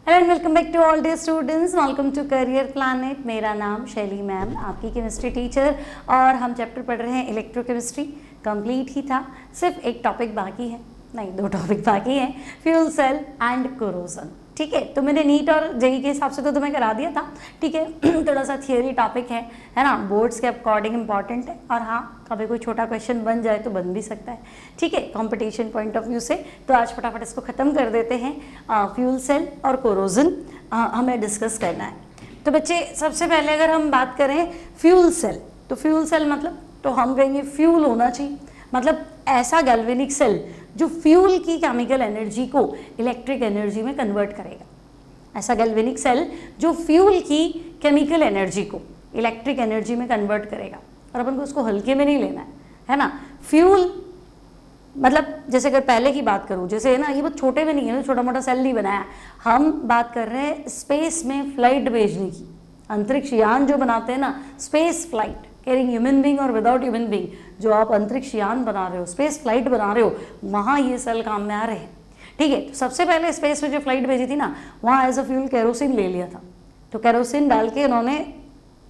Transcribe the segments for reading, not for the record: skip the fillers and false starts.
Hello and welcome back to all dear students, welcome to Career Planet. मेरा नाम शैली ma'am, आपकी chemistry teacher, और हम चैप्टर पढ़ रहे हैं इलेक्ट्रोकेमिस्ट्री। कंप्लीट ही था, सिर्फ एक टॉपिक बाकी है, नहीं दो टॉपिक बाकी हैं, फ्यूल सेल एंड कोरोजन। ठीक है, तो मैंने नीट और जेई के हिसाब से तो तुम्हें करा दिया था। ठीक है, थोड़ा सा थियोरी टॉपिक है ना, बोर्ड्स के अकॉर्डिंग इंपॉर्टेंट है, और हाँ कभी कोई छोटा क्वेश्चन बन जाए तो बन भी सकता है। ठीक है, कंपटीशन पॉइंट ऑफ व्यू से। तो आज फटाफट इसको ख़त्म कर देते हैं। फ्यूल सेल और कोरोजन हमें डिस्कस करना है। तो बच्चे सबसे पहले अगर हम बात करें फ्यूल सेल, तो फ्यूल सेल मतलब तो हम कहेंगे फ्यूल होना चाहिए, मतलब ऐसा गैल्वेनिक सेल जो फ्यूल की केमिकल एनर्जी को इलेक्ट्रिक एनर्जी में कन्वर्ट करेगा। ऐसा गैल्वेनिक सेल जो फ्यूल की केमिकल एनर्जी को इलेक्ट्रिक एनर्जी में कन्वर्ट करेगा। और अपन को उसको हल्के में नहीं लेना है ना। फ्यूल मतलब जैसे अगर पहले की बात करूँ, जैसे है ना, ये बहुत छोटे में नहीं है, छोटा मोटा सेल नहीं बनाया, हम बात कर रहे हैं स्पेस में फ्लाइट भेजने की। अंतरिक्ष यान जो बनाते हैं ना, space flight carrying human being और विदाउट ह्यूमन बीइंग, जो आप अंतरिक्ष यान बना रहे हो, स्पेस फ्लाइट बना रहे हो, वहाँ ये सेल काम में आ रहे हैं। ठीक है, तो सबसे पहले स्पेस में जो फ्लाइट भेजी थी ना, वहाँ एज अ फ्यूल केरोसिन ले लिया था। तो केरोसिन डाल के उन्होंने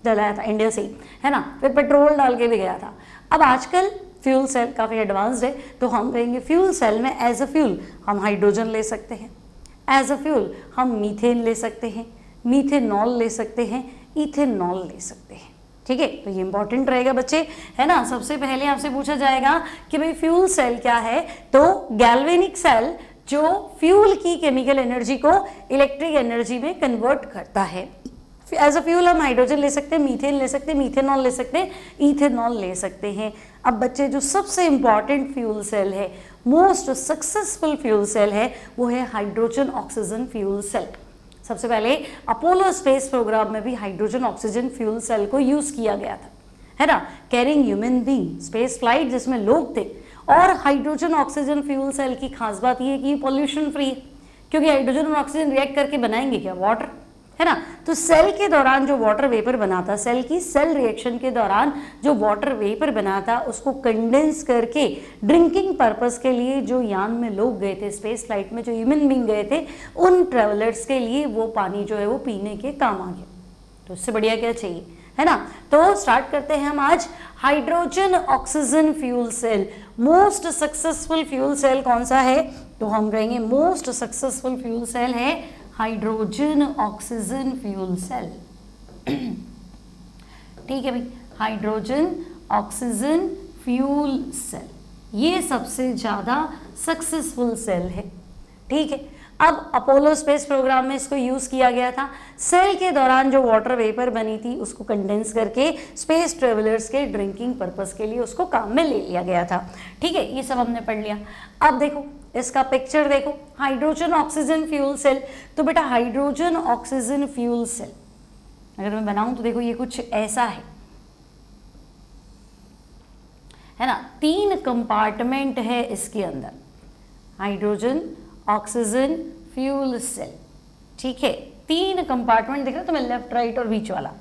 जलाया था इंडिया से ही, है ना। फिर पेट्रोल डाल के भी गया था। अब आजकल फ्यूल सेल काफ़ी एडवांस्ड है, तो हम कहेंगे फ्यूल सेल में एज अ फ्यूल हम हाइड्रोजन ले सकते हैं, एज अ फ्यूल हम मीथेन ले सकते हैं, मीथेनॉल ले सकते हैं, इथेनॉल ले सकते हैं। ठीक है, तो ये इंपॉर्टेंट रहेगा बच्चे, है ना। सबसे पहले आपसे पूछा जाएगा कि भाई फ्यूल सेल क्या है, तो गैल्वेनिक सेल जो फ्यूल की केमिकल एनर्जी को इलेक्ट्रिक एनर्जी में कन्वर्ट करता है। एज अ फ्यूल हम हाइड्रोजन ले सकते हैं, मीथेन ले सकते हैं, मीथेनॉल ले सकते हैं, इथेनॉल ले सकते हैं। अब बच्चे जो सबसे इंपॉर्टेंट फ्यूल सेल है, मोस्ट सक्सेसफुल फ्यूल सेल है, वो है हाइड्रोजन ऑक्सीजन फ्यूल सेल। सबसे पहले अपोलो स्पेस प्रोग्राम में भी हाइड्रोजन ऑक्सीजन फ्यूल सेल को यूज किया गया था, है ना। Carrying human being, space flight जिसमें लोग थे। और हाइड्रोजन ऑक्सीजन फ्यूल सेल की खास बात यह है कि पॉल्यूशन फ्री है, क्योंकि हाइड्रोजन और ऑक्सीजन रिएक्ट करके बनाएंगे क्या, वाटर, है ना। तो सेल के दौरान जो वाटर वेपर बना था, सेल की सेल रिएक्शन के दौरान जो वाटर वेपर बना था, उसको कंडेंस करके ड्रिंकिंग पर्पस के लिए जो यान में लोग गए थे, स्पेस फ्लाइट में जो ह्यूमन बीइंग गए थे, उन ट्रेवलर्स के लिए वो पानी जो है वो पीने के काम आ गया। तो उससे बढ़िया क्या चाहिए, है ना। तो स्टार्ट करते हैं हम आज hydrogen oxygen fuel cell. Most successful fuel cell कौन सा है, तो हम कहेंगे मोस्ट सक्सेसफुल फ्यूल सेल है हाइड्रोजन ऑक्सीजन फ्यूल सेल। ठीक है भाई, हाइड्रोजन ऑक्सीजन फ्यूल सेल ये सबसे ज़्यादा सक्सेसफुल सेल है। ठीक है, अब अपोलो स्पेस प्रोग्राम में इसको यूज़ किया गया था। सेल के दौरान जो वाटर वेपर बनी थी उसको कंडेंस करके स्पेस ट्रेवलर्स के ड्रिंकिंग पर्पस के लिए उसको काम में ले लिया गया था। ठीक है, ये सब हमने पढ़ लिया। अब देखो इसका पिक्चर देखो, हाइड्रोजन ऑक्सीजन फ्यूल सेल। तो बेटा हाइड्रोजन ऑक्सीजन फ्यूल सेल अगर मैं बनाऊं तो देखो ये कुछ ऐसा है ना। 3 कंपार्टमेंट है इसके अंदर, हाइड्रोजन ऑक्सीजन फ्यूल सेल। ठीक है, 3 कंपार्टमेंट दिख रहा है तुम्हें, लेफ्ट राइट और बीच वाला।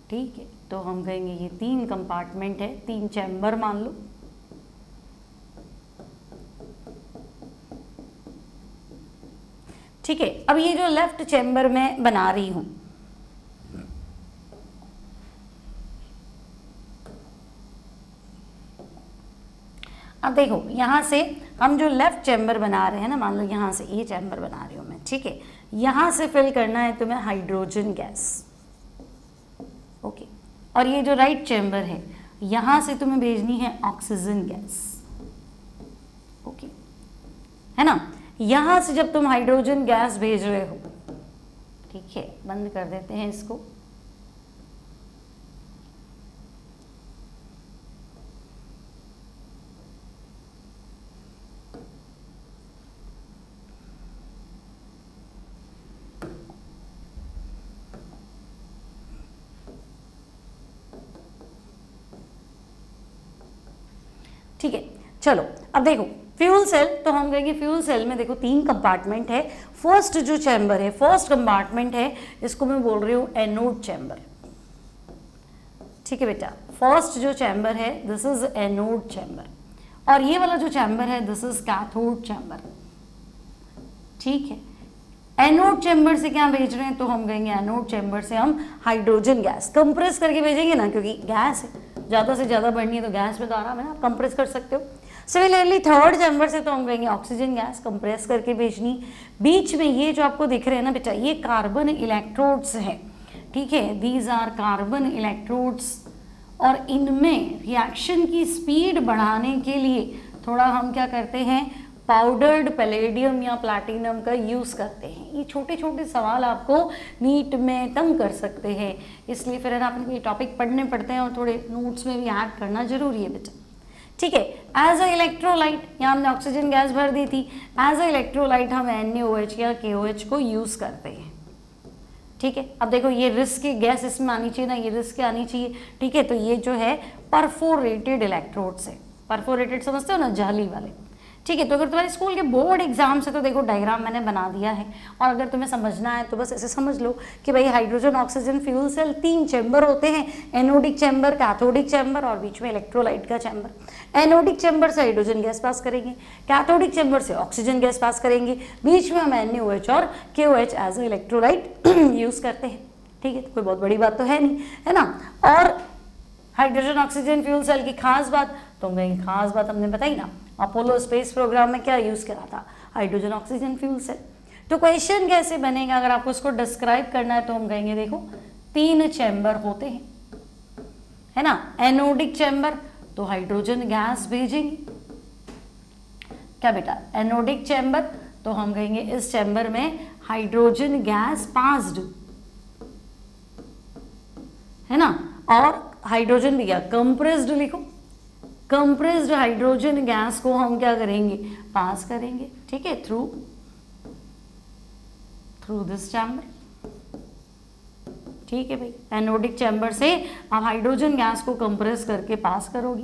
ठीक है, तो हम कहेंगे ये 3 कंपार्टमेंट है, 3 चैम्बर मान लो। ठीक है, अब ये जो लेफ्ट चैम्बर में बना रही हूं, अब देखो यहां से हम जो लेफ्ट चैम्बर बना रहे हैं ना, मान लो यहां से ये चैम्बर बना रही हूं मैं। ठीक है, यहां से फिल करना है तुम्हें हाइड्रोजन गैस। ओके, और ये जो राइट चैम्बर है, यहां से तुम्हें भेजनी है ऑक्सीजन गैस। ओके, है ना। यहां से जब तुम हाइड्रोजन गैस भेज रहे हो, ठीक है, बंद कर देते हैं इसको। ठीक है, चलो अब देखो फ्यूल सेल, तो हम कहेंगे फ्यूल सेल में देखो 3 कंपार्टमेंट है। फर्स्ट जो चैम्बर है, फर्स्ट कंपार्टमेंट है, इसको मैं बोल रही हूँ एनोड चैम्बर। ठीक है बेटा, फर्स्ट जो चैम्बर है दिस इज एनोड चैम्बर, और ये वाला जो चैम्बर है दिस इज कैथोड चैम्बर। ठीक है, एनोड चैम्बर से क्या भेज रहे हैं, तो हम कहेंगे एनोड चैम्बर से हम हाइड्रोजन गैस कंप्रेस करके भेजेंगे ना, क्योंकि गैस है, ज़्यादा से ज़्यादा बढ़नी है तो गैस में तो आराम है ना, आप कंप्रेस कर सकते हो। सिमिलरली थर्ड चैम्बर से तो हम कहेंगे ऑक्सीजन गैस कंप्रेस करके भेजनी। बीच में ये जो आपको दिख रहे हैं ना बेटा, ये कार्बन इलेक्ट्रोड्स हैं, ठीक है, दीज आर कार्बन इलेक्ट्रोड्स, और इनमें रिएक्शन की स्पीड बढ़ाने के लिए थोड़ा हम क्या करते हैं, पाउडर्ड पैलेडियम या प्लैटिनम का यूज़ करते हैं। ये छोटे छोटे सवाल आपको नीट में तंग कर सकते हैं, इसलिए फिर आपने ये टॉपिक पढ़ने पड़ते हैं और थोड़े नोट्स में भी ऐड करना जरूरी है बेटा, ठीक है। एज अ इलेक्ट्रोलाइट, यहाँ हमने ऑक्सीजन गैस भर दी थी, एज अ इलेक्ट्रोलाइट हम NaOH या KOH को यूज़ करते हैं, ठीक है। अब देखो ये रिस्क की गैस इसमें आनी चाहिए ना, ये रिस्क आनी चाहिए, ठीक है। तो ये जो है परफोरेटेड इलेक्ट्रोड्स है, परफोरेटेड समझते हो ना, जाली वाले, ठीक है। तो अगर तुम्हारे स्कूल के बोर्ड एग्जाम से, तो देखो डायग्राम मैंने बना दिया है, और अगर तुम्हें समझना है तो बस ऐसे समझ लो कि भाई hydrogen oxygen fuel cell 3 chamber होते हैं, एनोडिक चैम्बर, कैथोडिक चैम्बर और बीच में इलेक्ट्रोलाइट का चैम्बर। एनोडिक चैम्बर से हाइड्रोजन गैस पास करेंगे, कैथोडिक चैम्बर से ऑक्सीजन गैस पास करेंगे, बीच में हम NaOH और KOH as a electrolyte use करते हैं, ठीक है। तो कोई बहुत बड़ी बात तो है नहीं, है ना। और हाइड्रोजन ऑक्सीजन फ्यूल सेल की खास बात, तो हम खास बात हमने बताई ना, अपोलो स्पेस प्रोग्राम में क्या यूज़ करा था, हाइड्रोजन ऑक्सीजन फ्यूल सेल। तो क्वेश्चन कैसे बनेगा, अगर आपको उसको डिस्क्राइब करना है तो हम कहेंगे देखो 3 चैम्बर होते हैं, है ना। एनोडिक चैम्बर तो हाइड्रोजन गैस भेजेंगे, क्या बेटा, एनोडिक चैम्बर तो हम कहेंगे इस चैम्बर में हाइड्रोजन गैस पास्ड, है ना। और हाइड्रोजन भी क्या, कंप्रेस्ड लिखो, कंप्रेस्ड हाइड्रोजन गैस को हम क्या करेंगे, पास करेंगे, ठीक है, थ्रू दिस चैम्बर, ठीक है भाई। एनोडिक चैम्बर से आप हाइड्रोजन गैस को कंप्रेस करके पास करोगे।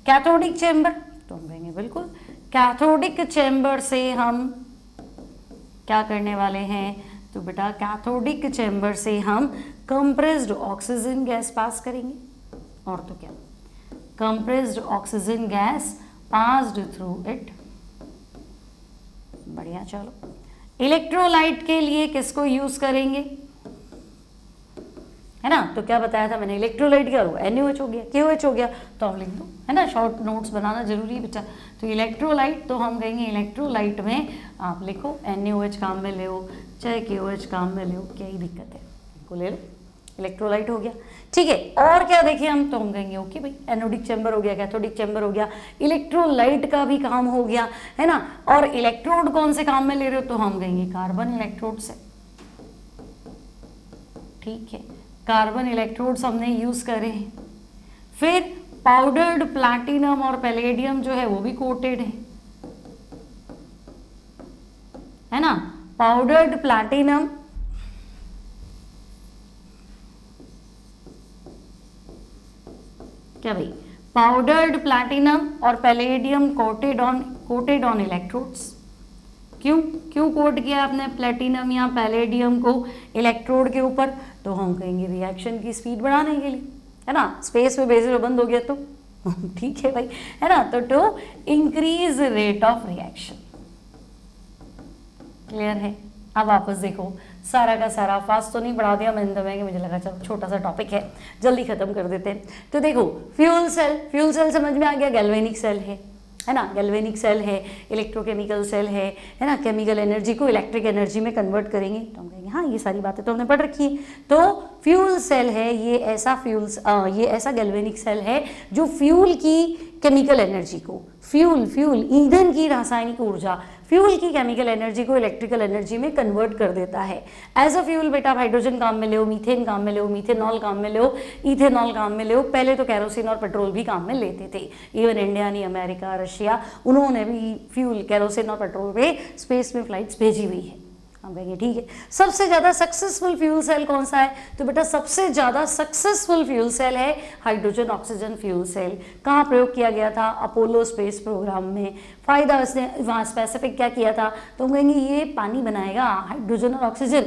कैथोडिक चैम्बर तो हम कहेंगे बिल्कुल, कैथोडिक चैम्बर से हम क्या करने वाले हैं, तो बेटा कैथोडिक चैम्बर से हम कंप्रेस्ड ऑक्सीजन गैस पास करेंगे, और तो क्या, compressed oxygen gas passed through it, बढ़िया। चलो इलेक्ट्रोलाइट के लिए किसको यूज करेंगे, है ना। तो क्या बताया था मैंने, इलेक्ट्रोलाइट क्या होगा, NaOH हो गया, KOH हो गया, तो आप लिख दो, है ना, शॉर्ट नोट्स बनाना जरूरी है बेटा। तो इलेक्ट्रोलाइट तो हम कहेंगे इलेक्ट्रोलाइट में आप लिखो NaOH काम में ले, चाहे KOH काम में ले, क्या ही दिक्कत है, इनको ले लो, इलेक्ट्रोलाइट हो गया, ठीक है। और क्या देखिए हम, तो हम कहेंगे ओके भाई, एनोडिक चैम्बर हो गया, कैथोडिक चैम्बर हो गया, इलेक्ट्रोलाइट का भी काम हो गया, है ना। और इलेक्ट्रोड कौन से काम में ले रहे हो, तो हम कहेंगे कार्बन इलेक्ट्रोड से, ठीक है, कार्बन इलेक्ट्रोड्स हमने यूज करे हैं। फिर पाउडर्ड प्लैटिनम और पैलेडियम जो है वो भी कोटेड है ना। पाउडर्ड प्लैटिनम क्या भाई, पाउडर्ड प्लैटिनम और पैलेडियम कोटेड ऑन इलेक्ट्रोड्स। क्यों कोट किया आपने प्लैटिनम या पैलेडियम को इलेक्ट्रोड के ऊपर, तो हम कहेंगे रिएक्शन की स्पीड बढ़ाने के लिए, है ना। स्पेस में भेजना बंद हो गया तो ठीक है भाई, है ना। तो to increase rate of reaction, clear है। अब वापस देखो, सारा का सारा फास्ट तो नहीं बढ़ा दिया मैंने तुम्हें, मुझे लगा चलो छोटा सा टॉपिक है जल्दी खत्म कर देते हैं। तो देखो फ्यूल सेल समझ में आ गया, गैल्वेनिक सेल है ना, गैल्वेनिक सेल है, इलेक्ट्रोकेमिकल सेल है ना। केमिकल एनर्जी को इलेक्ट्रिक एनर्जी में कन्वर्ट करेंगे, तो हम कहेंगे हाँ ये सारी बातें तो हमने पढ़ रखी है। तो फ्यूल सेल है, ये ऐसा गैल्वेनिक सेल है जो फ्यूल की केमिकल एनर्जी को, फ्यूल ईंधन की रासायनिक ऊर्जा, फ्यूल की केमिकल एनर्जी को इलेक्ट्रिकल एनर्जी में कन्वर्ट कर देता है। एज अ फ्यूल बेटा आप हाइड्रोजन काम में ले, मीथेन काम में ले, मीथेनॉल काम में ले, इथेनॉल काम में ले। पहले तो कैरोसिन और पेट्रोल भी काम में लेते थे, इवन इंडिया नहीं, अमेरिका, रशिया, उन्होंने भी फ्यूल कैरोसिन और पेट्रोल पे स्पेस में फ्लाइट्स भेजी हुई है। हम कहेंगे ठीक है। सबसे ज़्यादा सक्सेसफुल फ्यूल सेल कौन सा है, तो बेटा सबसे ज़्यादा सक्सेसफुल फ्यूल सेल है हाइड्रोजन ऑक्सीजन फ्यूल सेल। कहाँ प्रयोग किया गया था, अपोलो स्पेस प्रोग्राम में। फ़ायदा उसने वहाँ स्पेसिफिक क्या किया था, तो हम कहेंगे ये पानी बनाएगा, हाइड्रोजन और ऑक्सीजन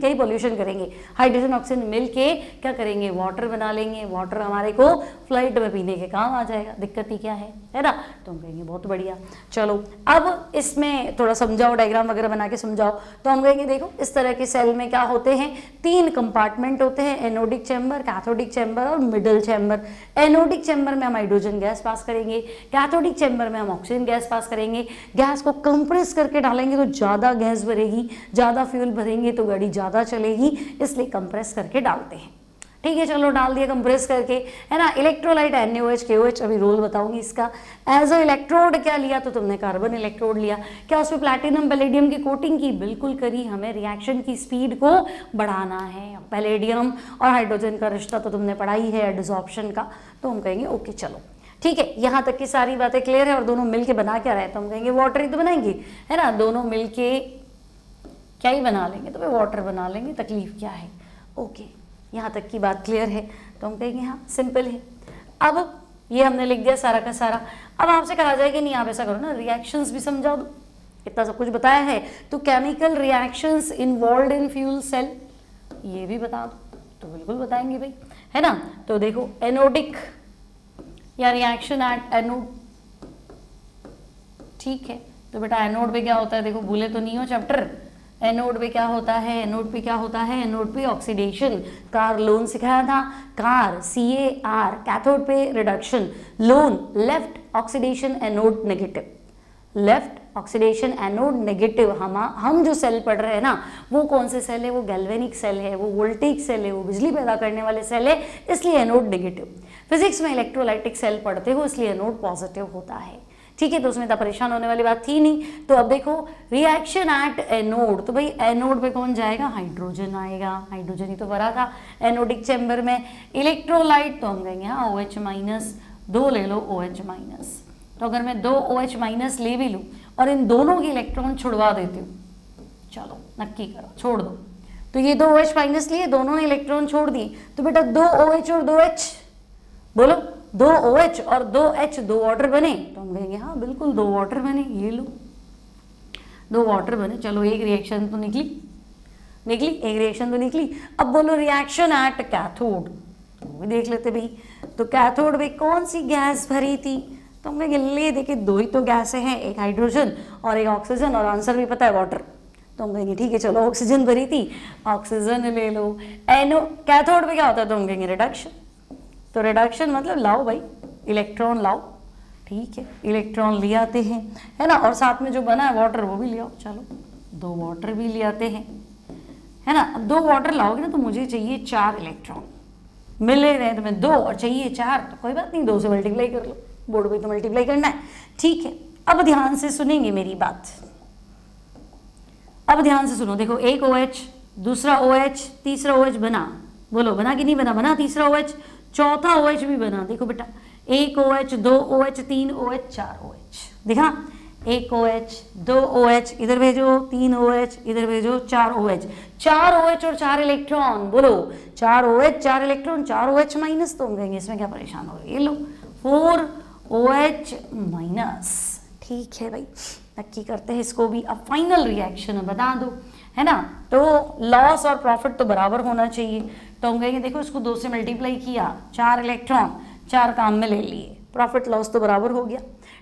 मिलके ही पॉल्यूशन करेंगे। हाइड्रोजन ऑक्सीजन मिलके क्या करेंगे, वाटर बना लेंगे, वाटर हमारे को फ्लाइट में पीने के काम आ जाएगा, दिक्कत ही क्या है ना। तो हम कहेंगे बहुत बढ़िया। चलो अब इसमें थोड़ा समझाओ, डायग्राम वगैरह बना के समझाओ। तो हम कहेंगे देखो इस तरह के सेल में क्या होते हैं, 3 कंपार्टमेंट होते हैं, एनोडिक चैम्बर, कैथोडिक चैम्बर और मिडल चैम्बर। एनोडिक चैम्बर में हम हाइड्रोजन गैस पास करेंगे, कैथोडिक चैम्बर में हम ऑक्सीजन गैस पास करेंगे। गैस को कंप्रेस करके डालेंगे तो ज़्यादा गैस भरेगी, ज़्यादा फ्यूल भरेंगे तो गाड़ी ज़्यादा चलेगी, इसलिए कंप्रेस करके डालते हैं। ठीक है, चलो डाल दिया कंप्रेस करके, है ना। इलेक्ट्रोलाइट NaOH KOH, अभी रोल बताऊंगी इसका। एज अ इलेक्ट्रोड क्या लिया, तो तुमने कार्बन इलेक्ट्रोड लिया। क्या उसमें प्लैटिनम पैलेडियम की कोटिंग की, बिल्कुल करी। हमें रिएक्शन की स्पीड को बढ़ाना है। पैलेडियम और हाइड्रोजन का रिश्ता तो तुमने पढ़ा ही है, एडसॉर्प्शन का। तो हम कहेंगे ओके चलो ठीक है, यहाँ तक की सारी बातें क्लियर है। और दोनों मिलके बना क्या रहे, तो हम कहेंगे वाटर ही तो बनाएंगे, है ना। दोनों मिलके क्या ही बना लेंगे, तो भाई वाटर बना लेंगे, तकलीफ क्या है। ओके, यहाँ तक की बात क्लियर है। तो हम कहेंगे हाँ सिंपल है। अब ये हमने लिख दिया सारा का सारा। अब आपसे कहा जाएगा नहीं आप ऐसा करो ना, रिएक्शंस भी समझा दो। इतना सब कुछ बताया है तो chemical reactions involved in fuel cell ये भी बता दो। तो बिल्कुल बताएंगे भाई, है ना। तो देखो एनोडिक या रिएक्शन एट एनोड, ठीक है। तो बेटा एनोड पे क्या होता है, देखो भूले तो नहीं हो चैप्टर। एनोड पे क्या होता है, एनोड पे क्या होता है, एनोड पे ऑक्सीडेशन। कार लोन सिखाया था, कार CAR, कैथोड पे reduction, loan left oxidation anode negative, left oxidation anode negative. हम जो सेल पढ़ रहे हैं ना, वो कौन से सेल है, वो गैल्वेनिक सेल है, वो वोल्टेइक सेल है, वो बिजली पैदा करने वाले सेल है, इसलिए एनोड नेगेटिव। फिजिक्स में इलेक्ट्रोलाइटिक सेल पढ़ते हो इसलिए एनोड पॉजिटिव होता है, ठीक है। तो उसमें तो परेशान होने वाली बात थी नहीं। तो अब देखो रिएक्शन एट एनोड, तो भाई एनोड पे कौन जाएगा, हाइड्रोजन आएगा, हाइड्रोजन ही तो भरा था एनोडिक चैम्बर में। इलेक्ट्रोलाइट तो हम कहेंगे हाँ OH माइनस, 2 ले लो OH माइनस। तो अगर मैं 2 OH माइनस ले भी लूँ और इन दोनों के इलेक्ट्रॉन छुड़वा देती हूँ, चलो नक्की करो छोड़ दो, तो ये 2 OH माइनस लिए, दोनों ने इलेक्ट्रॉन छोड़ दिए, तो बेटा 2 OH और 2 H, बोलो 2 OH और 2 H, 2 वाटर बने। तो हम कहेंगे हाँ बिल्कुल 2 वाटर बने, ये लो 2 वाटर बने। चलो एक रिएक्शन तो निकली, एक रिएक्शन तो निकली। अब बोलो रिएक्शन एट कैथोड, तो भी देख लेते भाई। तो कैथोड में कौन सी गैस भरी थी, तो हम कहेंगे ले देखिए 2 ही तो गैसें हैं, एक हाइड्रोजन और एक ऑक्सीजन, और आंसर भी पता है वाटर। तो हम कहेंगे ठीक है चलो ऑक्सीजन भरी थी, ऑक्सीजन ले लो। एनो कैथोड में क्या होता है, तो हम कहेंगे रिडक्शन। तो रिडक्शन मतलब लाओ भाई इलेक्ट्रॉन लाओ, ठीक है, इलेक्ट्रॉन ले आते हैं, है ना। और साथ में जो बना है वाटर वो भी ले आओ, चलो 2 वाटर भी ले आते हैं, है ना। अब 2 वाटर लाओगे ना तो मुझे चाहिए 4 इलेक्ट्रॉन, मिल रहे हैं तुम्हें 2 और चाहिए 4, तो कोई बात नहीं 2 से मल्टीप्लाई कर लो, बोर्ड पे तो मल्टीप्लाई करना है, ठीक है। अब ध्यान से सुनेंगे मेरी बात, अब ध्यान से सुनो। देखो एक OH, दूसरा OH, तीसरा OH बना, बोलो बना कि नहीं बना, बना तीसरा OH, चौथा OH भी बना। देखो बेटा 1 OH, 2 OH, 3 OH, 4 OH, दिखा 1 OH, 2 OH, इधर भेजो 3 OH, इधर भेजो 4 OH, 4 OH और 4 इलेक्ट्रॉन, बोलो 4 OH 4 इलेक्ट्रॉन, 4 OH माइनस। तो हम कहेंगे इसमें क्या परेशान हो रही है, ये लो 4 OH माइनस, ठीक है भाई नक्की करते हैं इसको भी। अब फाइनल रिएक्शन बता दो, है ना। तो लॉस और प्रॉफिट तो बराबर होना चाहिए, तो हम कहेंगे देखो इसको 2 से मल्टीप्लाई किया, 4 इलेक्ट्रॉन 4 काम में ले लिए, प्रॉफिट लॉस तो बराबर हो गया,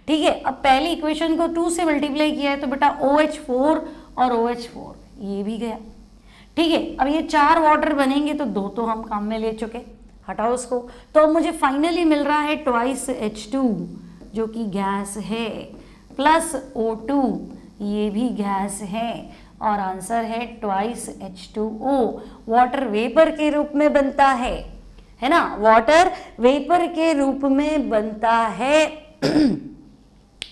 ठीक है। अब पहली इक्वेशन को 2 से मल्टीप्लाई किया है तो बेटा OH4 और OH4 ये भी गया, ठीक है। अब ये 4 वाटर बनेंगे तो 2 तो हम काम में ले चुके, हटाओ उसको। तो अब मुझे फाइनली मिल रहा है ट्वाइस H2 जो कि गैस है, प्लस O2 ये भी गैस है, और आंसर है ट्वाइस H2O, वाटर वेपर के रूप में बनता है ना, वाटर वेपर के रूप में बनता है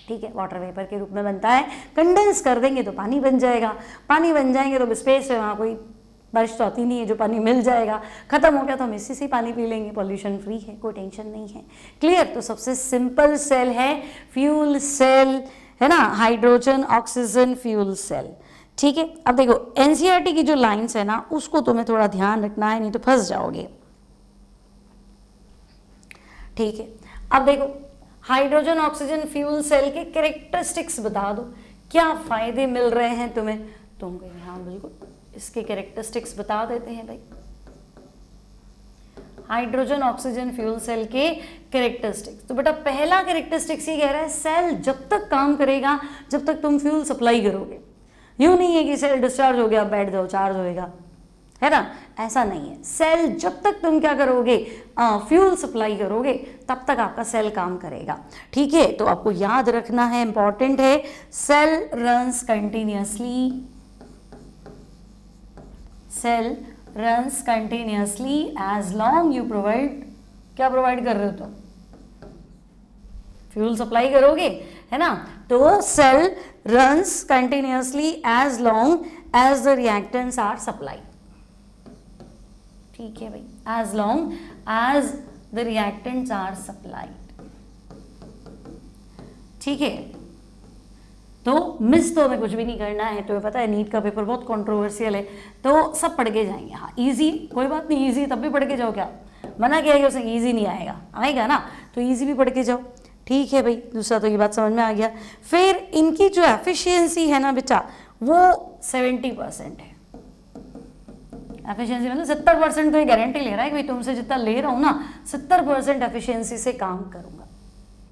ठीक है, वाटर वेपर के रूप में बनता है। कंडेंस कर देंगे तो पानी बन जाएगा, पानी बन जाएंगे तो स्पेस में वहाँ कोई बारिश तो आती नहीं है, जो पानी मिल जाएगा खत्म हो गया तो हम इसी से पानी पी लेंगे, पॉल्यूशन फ्री है, कोई टेंशन नहीं है, क्लियर। तो सबसे सिंपल सेल है फ्यूल सेल, है ना, हाइड्रोजन ऑक्सीजन फ्यूल सेल, ठीक है। अब देखो एनसीईआरटी की जो लाइंस है ना उसको तुम्हें थोड़ा ध्यान रखना है, नहीं तो फंस जाओगे, ठीक है। अब देखो हाइड्रोजन ऑक्सीजन फ्यूल सेल के कैरेक्टरिस्टिक्स बता दो, क्या फायदे मिल रहे हैं तुम्हें। तुम कहेंगे हाँ बिल्कुल इसके कैरेक्टरिस्टिक्स बता देते हैं भाई। हाइड्रोजन ऑक्सीजन फ्यूल सेल के कैरेक्टरिस्टिक्स। तो बेटा पहला कैरेक्टरिस्टिक्स ये कह रहा है सेल जब तक काम करेगा जब तक तुम फ्यूल सप्लाई करोगे। यूं नहीं है कि सेल डिस्चार्ज हो गया बैठ जाओ चार्ज होएगा, है ना, ऐसा नहीं है। सेल जब तक तुम क्या करोगे, फ्यूल सप्लाई करोगे, तब तक आपका सेल काम करेगा। ठीक है, तो आपको याद रखना है, इंपॉर्टेंट है, cell runs continuously, cell runs continuously as long you provide, क्या प्रोवाइड कर रहे हो तुम, फ्यूल सप्लाई करोगे, है ना। तो cell runs continuously as long as the reactants are supplied. ठीक है भाई, as long as the reactants are supplied. ठीक है, तो मिस तो हमें कुछ भी नहीं करना है। तो पता है नीट का पेपर बहुत कंट्रोवर्शियल है, तो सब पढ़ के जाएंगे। हाँ इजी, कोई बात नहीं, इजी तब भी पढ़ के जाओ, क्या मना किया कि उसे इजी नहीं आएगा, आएगा ना, तो इजी भी पढ़ के जाओ। ठीक है भाई, दूसरा तो ये बात समझ में आ गया। फिर इनकी जो एफिशिएंसी है ना बेटा, वो 70% है। एफिशिएंसी मतलब 70% तो ये गारंटी ले रहा है कि भाई तुमसे जितना ले रहा हूँ ना 70% एफिशिएंसी से काम करूँगा।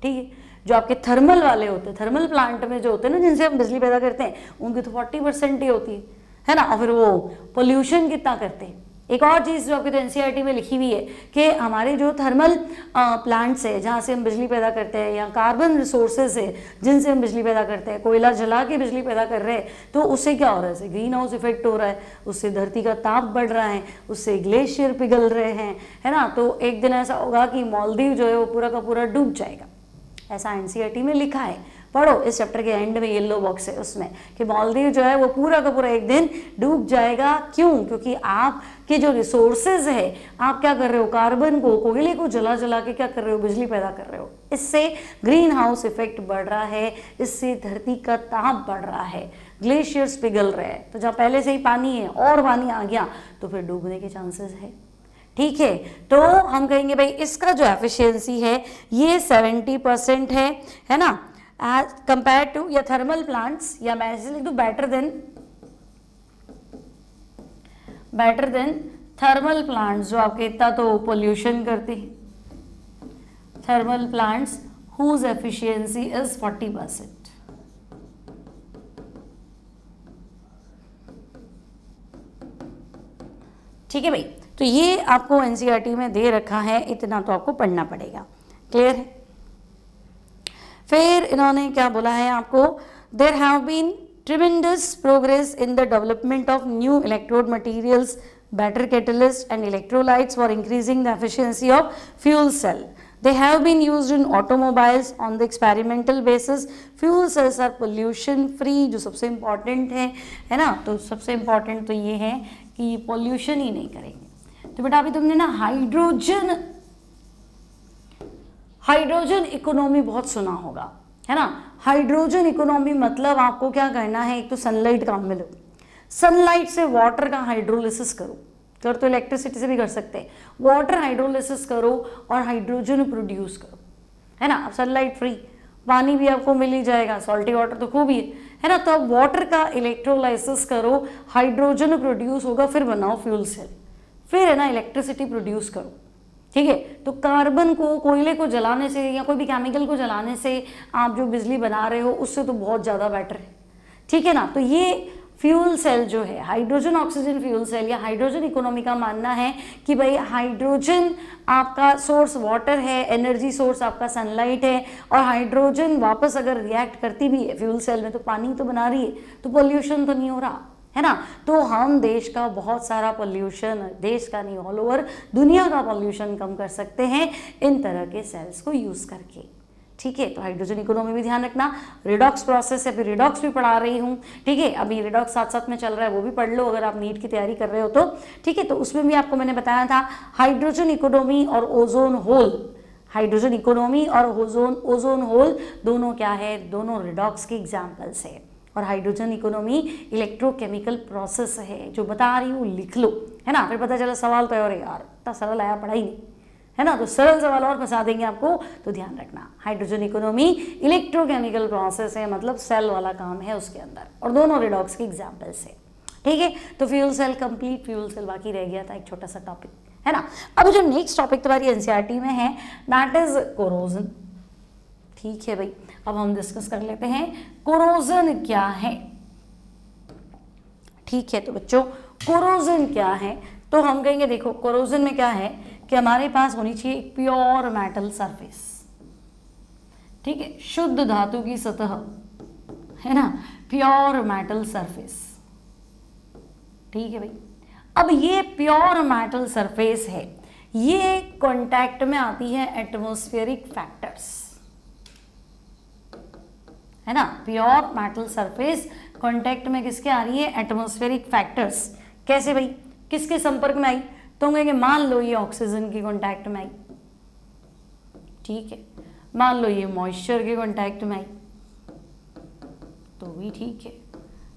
ठीक है, जो आपके थर्मल वाले होते हैं, थर्मल प्लांट में जो होते हैं ना जिनसे हम बिजली पैदा करते हैं, उनकी तो 40% ही होती है ना। और फिर वो पोल्यूशन कितना करते हैं। एक और चीज़ जो आपके तो एनसीईआरटी में लिखी हुई है कि हमारे जो थर्मल प्लांट्स है जहाँ से हम बिजली पैदा करते हैं, या कार्बन रिसोर्सेज है जिनसे हम बिजली पैदा करते हैं, कोयला जला के बिजली पैदा कर रहे हैं, तो उससे क्या हो रहा है, ग्रीन हाउस इफेक्ट हो रहा है, उससे धरती का ताप बढ़ रहा है, उससे ग्लेशियर पिघल रहे हैं, है ना। तो एक दिन ऐसा होगा कि मालदीव जो है वो पूरा का पूरा डूब जाएगा, ऐसा एनसीईआरटी में लिखा है। पढ़ो, इस चैप्टर के एंड में येलो बॉक्स है उसमें कि मालदीव जो है वो पूरा का पूरा एक दिन डूब जाएगा। क्यों? क्योंकि आपके जो रिसोर्सेज है, आप क्या कर रहे हो, कार्बन को, कोयले को जला जला के क्या कर रहे हो, बिजली पैदा कर रहे हो। इससे ग्रीन हाउस इफेक्ट बढ़ रहा है, इससे धरती का ताप बढ़ रहा है, ग्लेशियर्स पिघल रहे हैं। तो जहाँ पहले से ही पानी है और पानी आ गया तो फिर डूबने के चांसेस है। ठीक है, तो हम कहेंगे भाई इसका जो एफिशिएंसी है ये 70% है ना, एज कंपेयर टू या थर्मल प्लांट्स, या मैं ऐसे लिख दूं बेटर देन थर्मल प्लांट्स जो आपके इतना तो पोल्यूशन करते हैं, thermal plants whose efficiency is 40%। ठीक है भाई, तो ये आपको एनसीईआरटी में दे रखा है, इतना तो आपको पढ़ना पड़ेगा। क्लियर है? फिर इन्होंने क्या बोला है आपको, there have been tremendous progress in the development of new electrode materials, better catalysts and electrolytes for increasing the efficiency of fuel cell. They have been used in automobiles on the experimental basis. Fuel cells are pollution free, जो सबसे important है ना। तो सबसे important तो ये है कि पोल्यूशन ही नहीं करेंगे। तो बेटा अभी तुमने ना हाइड्रोजन इकोनॉमी बहुत सुना होगा, है ना। हाइड्रोजन इकोनॉमी मतलब आपको क्या करना है, एक तो सनलाइट काम में लो, सनलाइट से वाटर का हाइड्रोलिसिस करो तो इलेक्ट्रिसिटी से भी कर सकते हैं, वाटर हाइड्रोलिसिस करो और हाइड्रोजन प्रोड्यूस करो, है ना। अब सनलाइट फ्री, पानी भी आपको मिल ही जाएगा, सॉल्टी वाटर तो खूब ही है ना। तो अब वाटर का इलेक्ट्रोलाइसिस करो, हाइड्रोजन प्रोड्यूस होगा, फिर बनाओ फ्यूल सेल, फिर है ना इलेक्ट्रिसिटी प्रोड्यूस करो। ठीक है, तो कार्बन को, कोयले को जलाने से या कोई भी केमिकल को जलाने से आप जो बिजली बना रहे हो उससे तो बहुत ज़्यादा बेटर है। ठीक है ना। तो ये फ्यूल सेल जो है, हाइड्रोजन ऑक्सीजन फ्यूल सेल या हाइड्रोजन इकोनॉमी का मानना है कि भाई हाइड्रोजन आपका सोर्स वाटर है, एनर्जी सोर्स आपका सनलाइट है, और हाइड्रोजन वापस अगर रिएक्ट करती भी है फ्यूल सेल में तो पानी तो बना रही है, तो पोल्यूशन तो नहीं हो रहा, है ना। तो हम देश का बहुत सारा पोल्यूशन, देश का नहीं ऑल ओवर दुनिया का पोल्यूशन कम कर सकते हैं इन तरह के सेल्स को यूज़ करके। ठीक है, तो हाइड्रोजन इकोनॉमी भी ध्यान रखना। रिडॉक्स प्रोसेस है, फिर रिडॉक्स भी पढ़ा रही हूँ। ठीक है, अभी रिडॉक्स साथ साथ में चल रहा है, वो भी पढ़ लो अगर आप नीट की तैयारी कर रहे हो तो। ठीक है, तो उसमें भी आपको मैंने बताया था हाइड्रोजन इकोनॉमी और ओजोन होल, हाइड्रोजन इकोनॉमी और ओजोन होल दोनों क्या है, दोनों रिडॉक्स के एग्जाम्पल्स है। और हाइड्रोजन इकोनॉमी इलेक्ट्रोकेमिकल प्रोसेस है, जो बता रही हूँ लिख लो, है ना। फिर पता चला सवाल तो और यार इतना सरल आया, पढ़ा ही नहीं, है ना। तो सरल सवाल और फंसा देंगे आपको, तो ध्यान रखना। हाइड्रोजन इकोनॉमी इलेक्ट्रोकेमिकल प्रोसेस है, मतलब सेल वाला काम है उसके अंदर, और दोनों रिडॉक्स के एग्जाम्पल्स है। ठीक है, तो fuel cell complete, fuel cell बाकी रह गया था एक छोटा सा टॉपिक, है ना। अब जो नेक्स्ट टॉपिक तुम्हारी एनसीईआरटी में है दैट इज कोरोजन। ठीक है भाई, अब हम डिस्कस कर लेते हैं कोरोजन क्या है। ठीक है, तो बच्चों कोरोजन क्या है, तो हम कहेंगे देखो कोरोजन में क्या है कि हमारे पास होनी चाहिए एक प्योर मेटल सरफेस, ठीक है, शुद्ध धातु की सतह, है ना, प्योर मेटल सरफेस। ठीक है भाई, अब ये प्योर मेटल सरफेस है, ये कांटेक्ट में आती है एटमॉस्फेरिक फैक्टर्स, है ना। प्योर मेटल सरफेस कांटेक्ट में किसके आ रही है, एटमॉस्फेरिक फैक्टर्स। कैसे भाई, किसके संपर्क में आई, तो हम कहेंगे मान लो ये ऑक्सीजन के कांटेक्ट में आई, ठीक है, मान लो ये मॉइस्चर के कांटेक्ट में आई तो भी ठीक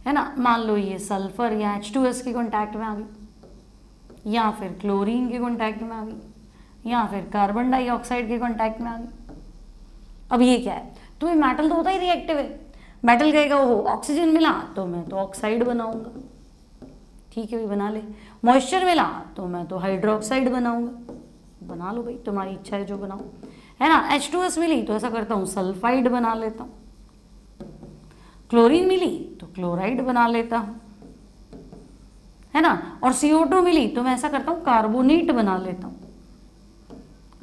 है ना, मान लो ये सल्फर या H2S के कांटेक्ट में आ गई, या फिर क्लोरीन के कांटेक्ट में आ गई, या फिर कार्बन डाइऑक्साइड के कांटेक्ट में आ गई। अब ये क्या है, तो ये मेटल तो होता ही रिएक्टिव है, मेटल कहेगा वो ऑक्सीजन मिला तो मैं तो ऑक्साइड बनाऊंगा, ठीक है भाई बना ले, मॉइस्चर मिला तो मैं तो हाइड्रोक्साइड बनाऊंगा, बना लो भाई तुम्हारी इच्छा है जो बनाओ, है ना। H2S मिली तो ऐसा करता हूँ सल्फाइड बना लेता हूँ, क्लोरीन मिली तो क्लोराइड बना लेता हूँ, है ना, और CO2 मिली तो मैं ऐसा करता हूँ कार्बोनेट बना लेता हूँ।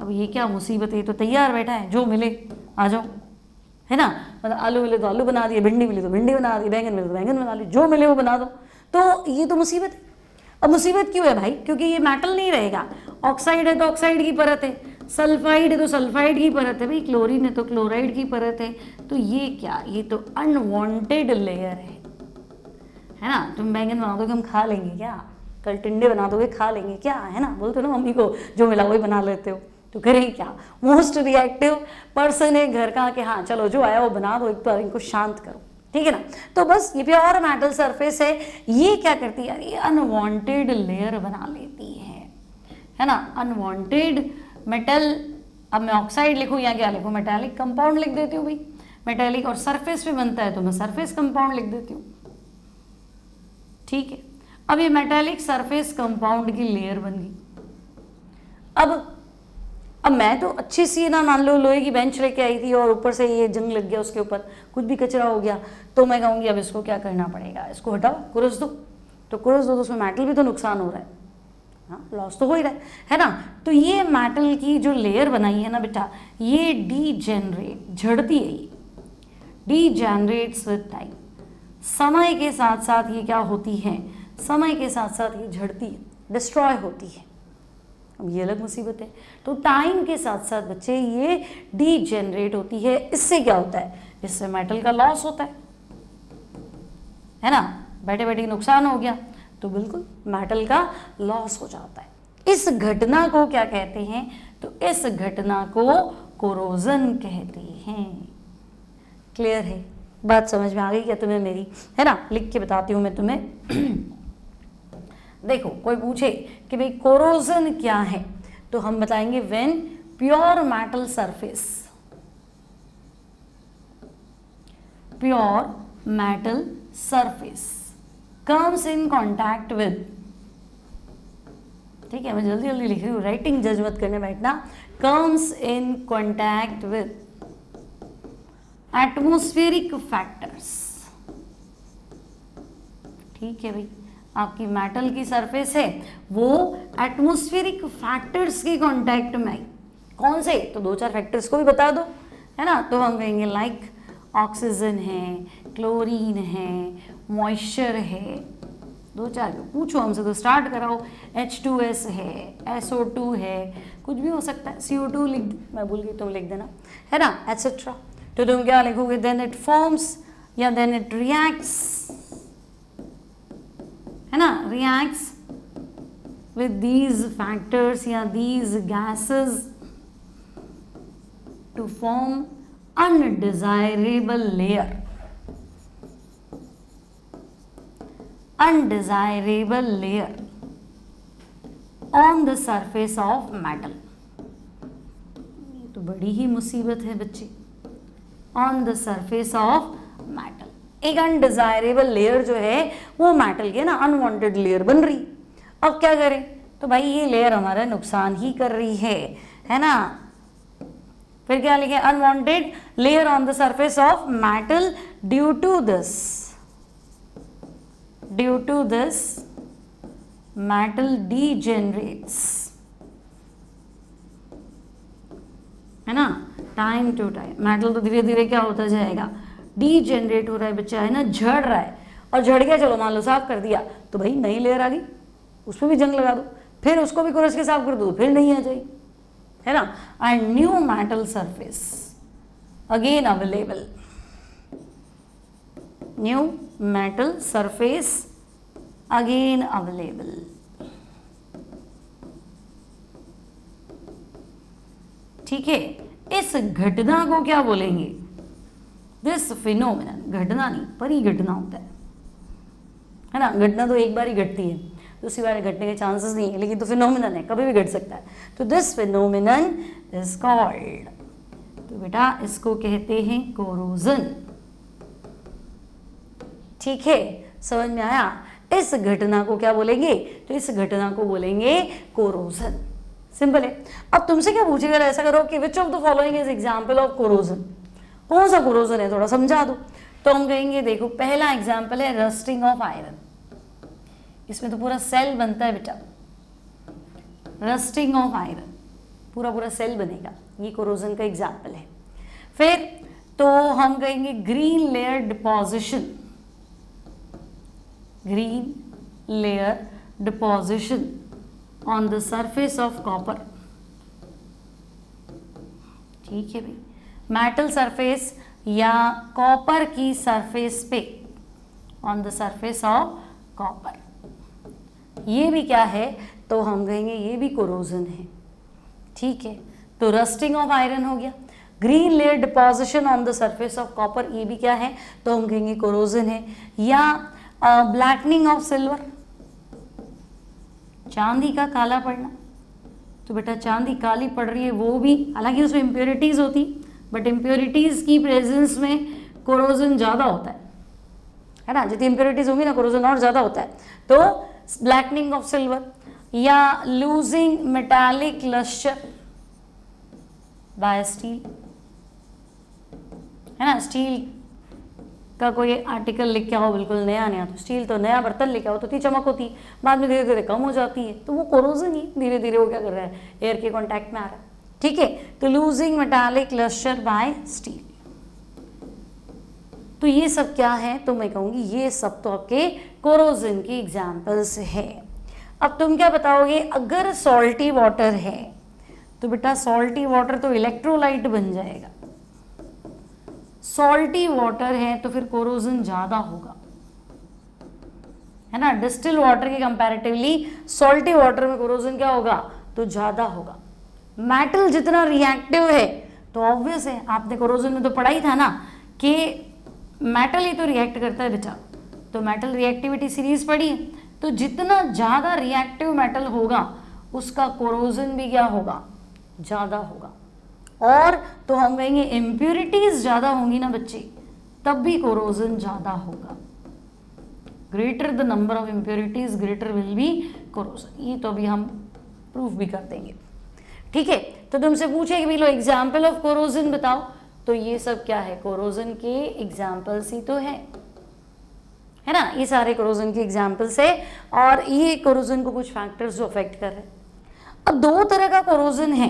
अब ये क्या मुसीबत है, तो तैयार बैठा है जो मिले आ जाओ, है ना, मतलब आलू मिले तो आलू बना दिए, भिंडी मिली तो भिंडी बना दी, बैंगन मिले तो बैंगन बना ली, जो मिले वो बना दो। तो ये तो मुसीबत है। अब मुसीबत क्यों है भाई, क्योंकि ये मेटल नहीं रहेगा, ऑक्साइड है तो ऑक्साइड की परत है, सल्फाइड है तो सल्फाइड की परत है भाई, क्लोरीन है तो क्लोराइड की परत है। तो ये क्या, ये तो अनवांटेड लेयर है ना। तुम बैंगन बना दोगे हम खा लेंगे क्या, कल टिंडे बना दोगे खा लेंगे क्या, है ना, बोलते हो ना मम्मी को जो मिला वही बना लेते हो, तो करें क्या, मोस्ट रिएक्टिव पर्सन है घर का कि हाँ चलो जो आया वो बना दो, एक बार इनको शांत करो, ठीक है ना। तो बस ये प्योर मेटल सरफेस है, ये क्या करती है यार, ये अनवांटेड लेयर बना लेती है ना, अनवांटेड मेटल। अब मैं ऑक्साइड लिखूँ या क्या लिखूँ, मेटालिक कंपाउंड लिख देती हूँ भाई, मेटालिक और सरफेस पे बनता है तो मैं सरफेस कंपाउंड लिख देती हूँ, ठीक है। अब ये मेटालिक सरफेस कंपाउंड की लेयर बन गई। अब मैं तो अच्छी सी ना मान लो लोहे की बेंच लेके आई थी और ऊपर से ये जंग लग गया, उसके ऊपर कुछ भी कचरा हो गया, तो मैं कहूँगी अब इसको क्या करना पड़ेगा, इसको हटाओ, कुरस दो, तो कुरस दो तो उसमें मेटल भी तो नुकसान हो रहा है, हाँ लॉस तो हो ही रहा है ना। तो ये मेटल की जो लेयर बनाई है ना बेटा, ये डीजेनरेट, झड़ती है, ये डीजेनरेट्स विद टाइम, समय के साथ साथ ये क्या होती है, समय के साथ साथ ये झड़ती है, डिस्ट्रॉय होती है। अब ये अलग मुसीबत है। तो टाइम के साथ साथ बच्चे ये डीजेनरेट होती है, इससे क्या होता है, इससे मेटल का लॉस होता है ना, बैठे बैठे नुकसान हो गया तो बिल्कुल मेटल का लॉस हो जाता है। इस घटना को क्या कहते हैं, तो इस घटना को कोरोजन कहते हैं। क्लियर है, बात समझ में आ गई क्या तुम्हें मेरी, है ना। लिख के बताती हूँ मैं तुम्हें। देखो कोई पूछे कि भाई कोरोजन क्या है, तो हम बताएंगे when pure metal surface, pure metal surface comes in contact with, ठीक है मैं जल्दी जल्दी लिख रही हूँ, राइटिंग जज मत करने बैठना, comes in contact with atmospheric factors, ठीक है भाई, आपकी मेटल की सरफेस है वो एटमॉस्फेरिक फैक्टर्स के कांटेक्ट में आई, कौन से, तो दो चार फैक्टर्स को भी बता दो, है ना। तो हम कहेंगे लाइक ऑक्सीजन है, क्लोरीन है, मॉइस्चर है, दो चार पूछो हमसे तो स्टार्ट कराओ, H2S है, SO2 है, कुछ भी हो सकता है, CO2 लिख, मैं भूल गई तुम लिख देना, है ना, एटसेट्रा। तो तुम क्या लिखोगे, देन इट फॉर्म्स या देन इट रिएक्ट्स, है ना, रिएक्ट्स विद दीज फैक्टर्स या these gases to form undesirable layer, undesirable layer on the surface of metal। ये तो बड़ी ही मुसीबत है बच्चे, on the surface of metal, एक अनडिजायरेबल लेयर जो है वो मेटल की ना अनवांटेड लेयर बन रही। अब क्या करें, तो भाई ये लेयर हमारा नुकसान ही कर रही है ना। फिर क्या लिखे, unwanted layer on the surface of metal due to this metal degenerates, है ना, टाइम टू टाइम मेटल तो धीरे धीरे क्या होता जाएगा, डीजेनरेट हो रहा है बच्चा, है ना, झड़ रहा है। और झड़ गया, चलो मान लो साफ कर दिया, तो भाई नई लेयर आ गई, उस पर भी जंग लगा दो, फिर उसको भी कुरस के साफ कर दो, फिर नहीं आ जाएगी, है ना। And new metal surface again available, new metal surface again available. ठीक है, इस घटना को क्या बोलेंगे, दिस फिनोमिनन, घटना नहीं परिघटना होता है ना। घटना तो एक बार ही घटती है, दूसरी बार घटने के चांसेस नहीं है, लेकिन तो फिनोमिनन है, कभी भी घट सकता है। तो दिस फिनोमिनन इज कॉल्ड, तो बेटा इसको कहते हैं कोरोजन। ठीक है, समझ में आया। इस घटना को क्या बोलेंगे, तो इस घटना को बोलेंगे कोरोजन। सिंपल है। अब तुमसे क्या पूछेगा, ऐसा करो कि which of the following is example of corrosion, कौन सा कोरोजन है, थोड़ा समझा दो। तो हम कहेंगे देखो पहला एग्जाम्पल है रस्टिंग ऑफ आयरन, इसमें तो पूरा सेल बनता है बेटा, रस्टिंग ऑफ आयरन पूरा पूरा सेल बनेगा, ये कोरोजन का एग्जाम्पल है। फिर तो हम कहेंगे green layer deposition, green layer deposition on the surface of copper. ठीक है भाई, मेटल सरफेस या कॉपर की सरफेस पे, on the surface of copper, ये भी क्या है, तो हम कहेंगे ये भी कोरोजन है। ठीक है, तो रस्टिंग ऑफ आयरन हो गया, green layer deposition on the surface of copper, ये भी क्या है, तो हम कहेंगे कोरोजन है। या ब्लैकनिंग ऑफ सिल्वर, चांदी का काला पड़ना, तो बेटा चांदी काली पड़ रही है, वो भी हालांकि उसमें इम्प्योरिटीज होती, बट इम्प्योरिटीज की प्रेजेंस में कोरोजन ज़्यादा होता है ना, जितनी इम्प्योरिटीज होंगी ना कोरोजन और ज़्यादा होता है। तो ब्लैकनिंग ऑफ सिल्वर या losing metallic lustre by steel, है ना, स्टील का कोई आर्टिकल लिख के आओ बिल्कुल नया नया, तो स्टील तो नया बर्तन लेके आओ तो इतनी चमक होती है, बाद में धीरे धीरे कम हो जाती है, तो वो कोरोजन ही धीरे धीरे वो क्या कर रहा है, एयर के कांटेक्ट में आ रहा है। ठीक है, तो losing metallic lustre by steel, तो ये सब क्या है, तो मैं कहूँगी ये सब तो आपके कोरोजन की एग्जाम्पल्स है। अब तुम क्या बताओगे, अगर सॉल्टी वाटर है तो बेटा सॉल्टी वाटर तो इलेक्ट्रोलाइट बन जाएगा, सॉल्टी वाटर है तो फिर कोरोजन ज़्यादा होगा, है ना। डिस्टिल वाटर के कंपैरेटिवली सॉल्टी वाटर में कोरोजन क्या होगा, तो ज़्यादा होगा। मेटल जितना रिएक्टिव है तो ऑब्वियस है, आपने कोरोजन में तो पढ़ा ही था ना कि मेटल ही तो रिएक्ट करता है बेटा, तो मेटल रिएक्टिविटी सीरीज पढ़ी है, तो जितना ज़्यादा रिएक्टिव मेटल होगा उसका कोरोजन भी क्या होगा, ज़्यादा होगा। और तो हम कहेंगे इम्प्योरिटीज ज़्यादा होंगी ना बच्चे, तब भी कोरोजन ज़्यादा होगा। Greater the number of impurities greater will be corrosion, ये तो अभी हम प्रूफ भी कर देंगे। ठीक है, तो तुमसे पूछे कि भाई लो एग्जाम्पल ऑफ कोरोजन बताओ, तो ये सब क्या है, कोरोजन के एग्जाम्पल्स ही तो है ना, ये सारे कोरोजन के एग्जाम्पल्स है, और ये कोरोजन को कुछ फैक्टर्स जो अफेक्ट कर रहे हैं। अब दो तरह का कोरोजन है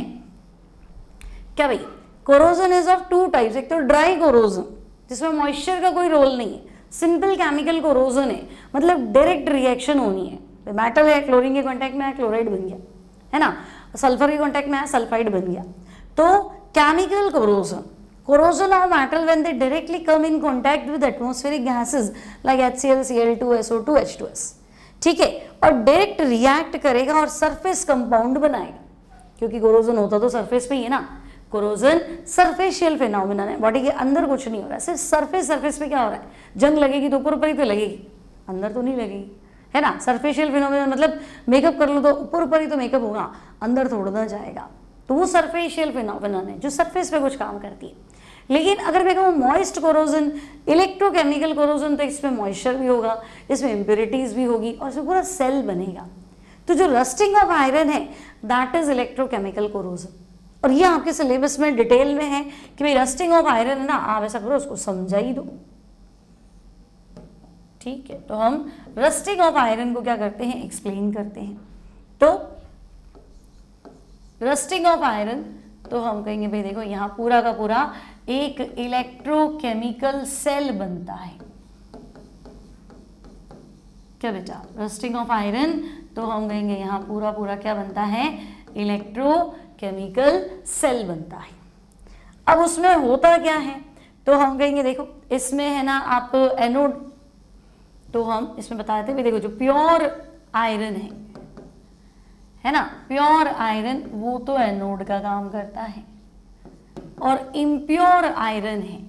क्या भाई, corrosion is of two types, एक तो ड्राई कोरोजन जिसमें मॉइस्चर का कोई रोल नहीं है, सिंपल केमिकल कोरोजन है, मतलब डायरेक्ट रिएक्शन होनी है, मेटल है क्लोरीन के कांटेक्ट में है क्लोराइड बन गया, है ना, सल्फर के कांटेक्ट में है सल्फाइड बन गया। तो chemical corrosion, corrosion of metal when they directly come in contact with atmospheric gases like HCl, Cl2, SO2, H2S, ठीक है, और डायरेक्ट रिएक्ट करेगा और सरफेस कंपाउंड बनाएगा, क्योंकि कोरोजन होता तो सरफेस पे ही है ना, कोरोजन सरफेशियल फिनोमिना है, बॉडी के अंदर कुछ नहीं हो रहा है, सिर्फ सरफेस पे क्या हो रहा है, जंग लगेगी तो ऊपर ऊपर ही तो लगेगी, अंदर तो नहीं लगेगी, है ना। सरफेशियल फिनोमिना मतलब मेकअप कर लो तो ऊपर ऊपर ही तो मेकअप होगा, अंदर थोड़ा ना जाएगा, तो वो सरफेशियल फिनोमिना है जो सरफेस पे कुछ काम करती है। लेकिन अगर मैं कहूँ मॉइस्ट कोरोजन, इलेक्ट्रोकेमिकल कोरोजन, तो इसमें मॉइस्चर भी होगा, इसमें इम्प्योरिटीज भी होगी और इसमें पूरा सेल बनेगा। तो जो रस्टिंग ऑफ आयरन है दैट इज इलेक्ट्रोकेमिकल कोरोजन। और ये आपके सिलेबस में डिटेल में है कि भाई रस्टिंग ऑफ आयरन है ना, आप ऐसा करो उसको समझा ही दो, ठीक है। तो हम रस्टिंग ऑफ आयरन को क्या करते हैं, एक्सप्लेन करते हैं। तो रस्टिंग ऑफ आयरन तो हम कहेंगे भाई देखो यहाँ पूरा का पूरा एक इलेक्ट्रोकेमिकल सेल बनता है, क्या बेटा, रस्टिंग ऑफ आयरन तो हम कहेंगे यहाँ पूरा पूरा क्या बनता है, इलेक्ट्रोकेमिकल सेल बनता है। अब उसमें होता क्या है, तो हम कहेंगे देखो इसमें है ना आप एनोड, तो हम इसमें बताए थे भी देखो जो प्योर आयरन है ना, प्योर आयरन वो तो एनोड का काम करता है, और इम्प्योर आयरन है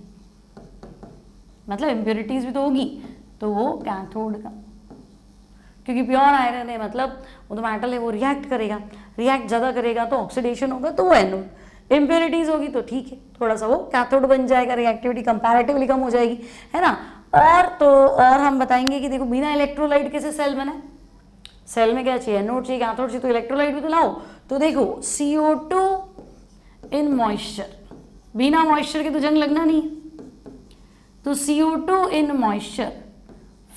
मतलब इम्प्योरिटीज भी तो होगी तो वो कैथोड का, क्योंकि प्योर आयरन है मतलब वो तो मेटल है, वो रिएक्ट करेगा, रिएक्ट ज़्यादा करेगा तो ऑक्सीडेशन होगा तो वो एनोड, इम्प्योरिटीज होगी तो ठीक है थोड़ा सा वो कैथोड बन जाएगा, रिएक्टिविटी कंपैरेटिवली कम हो जाएगी, है ना। और हम बताएंगे कि देखो बिना इलेक्ट्रोलाइट कैसे सेल बना, सेल में क्या चाहिए, एनोड चाहिए, कैथोड चाहिए, तो इलेक्ट्रोलाइट भी तो लाओ। तो देखो CO2 इन मॉइस्चर, बिना मॉइस्चर के तो जंग लगना नहीं है, तो CO2 इन मॉइस्चर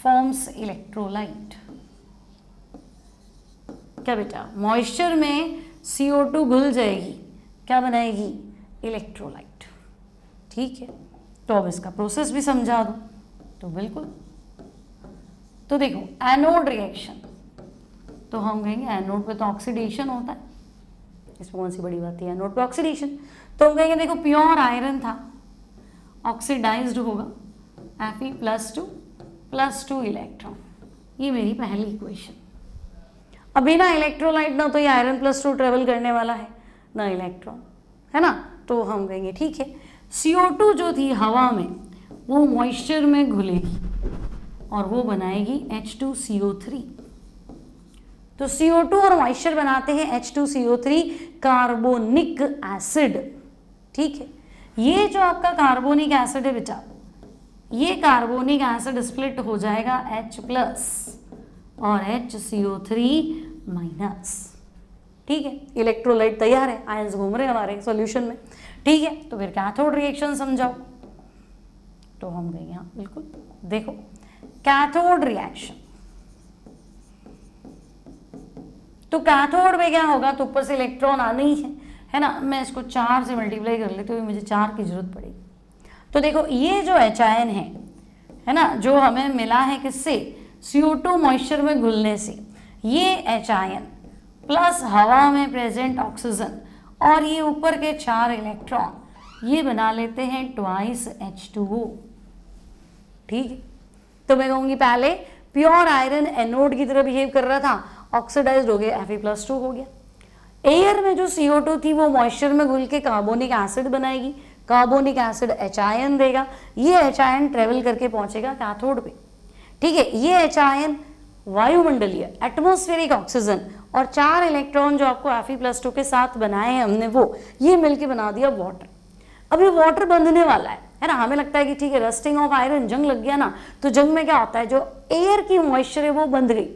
फॉर्म्स इलेक्ट्रोलाइट, क्या बेटा, मॉइस्चर में CO2 घुल जाएगी, क्या बनाएगी, इलेक्ट्रोलाइट, ठीक है। तो अब इसका प्रोसेस भी समझा दो, तो बिल्कुल, तो देखो एनोड रिएक्शन, तो हम कहेंगे एनोड पे तो ऑक्सीडेशन होता है, इसमें कौन सी बड़ी बात है, एनोड पे ऑक्सीडेशन, तो हम कहेंगे देखो प्योर आयरन था, ऑक्सीडाइज्ड होगा, Fe+2 इलेक्ट्रॉन, ये मेरी पहली इक्वेशन। अब बिना इलेक्ट्रोलाइट ना तो ये आयरन +2 ट्रेवल करने वाला है ना इलेक्ट्रॉन, है ना, तो हम कहेंगे ठीक है CO2 जो थी हवा में वो मॉइस्चर में घुलेगी और वो बनाएगी H2CO3, तो CO2 और मॉइस्चर बनाते हैं H2CO3 कार्बोनिक एसिड, ठीक है। ये जो आपका कार्बोनिक एसिड है बेटा, ये कार्बोनिक एसिड स्प्लिट हो जाएगा H+ और HCO3-, ठीक है। इलेक्ट्रोलाइट तैयार है, आयंस घूम रहे हैं हमारे सॉल्यूशन में, ठीक है। तो फिर कैथोड रिएक्शन समझाओ, तो हम कहेंगे हाँ बिल्कुल, देखो कैथोड रिएक्शन, तो कैथोड में क्या होगा, तो ऊपर से इलेक्ट्रॉन आने ही है ना, मैं इसको 4 से मल्टीप्लाई कर लेती हूँ, मुझे 4 की जरूरत पड़ेगी। तो देखो ये जो H आयन है ना, जो हमें मिला है किससे, CO2 मॉइस्चर में घुलने से, ये H आयन प्लस हवा में प्रेजेंट ऑक्सीजन और ये ऊपर के 4 इलेक्ट्रॉन, ये बना लेते हैं ट्वाइस H2O, ठीक है। तो मैं कहूँगी पहले प्योर आयरन एनोड की तरह बिहेव कर रहा था, ऑक्सीडाइज्ड हो गया, Fe+2 हो गया। एयर में जो CO2 थी वो मॉइस्चर में घुल के कार्बोनिक एसिड बनाएगी, कार्बोनिक एसिड H आयन देगा, ये H आयन ट्रेवल करके पहुंचेगा कैथोड पे, ठीक है। ये H आयन वायुमंडलीय एटमॉस्फेरिक ऑक्सीजन और 4 इलेक्ट्रॉन जो आपको Fe+2 के साथ बनाए हैं हमने, वो ये मिलके बना दिया वाटर। अब ये वाटर बंधने वाला है ना, हमें लगता है कि ठीक है रस्टिंग ऑफ आयरन, जंग लग गया ना, तो जंग में क्या होता है, जो एयर की मॉइस्चर है वो बंध गई,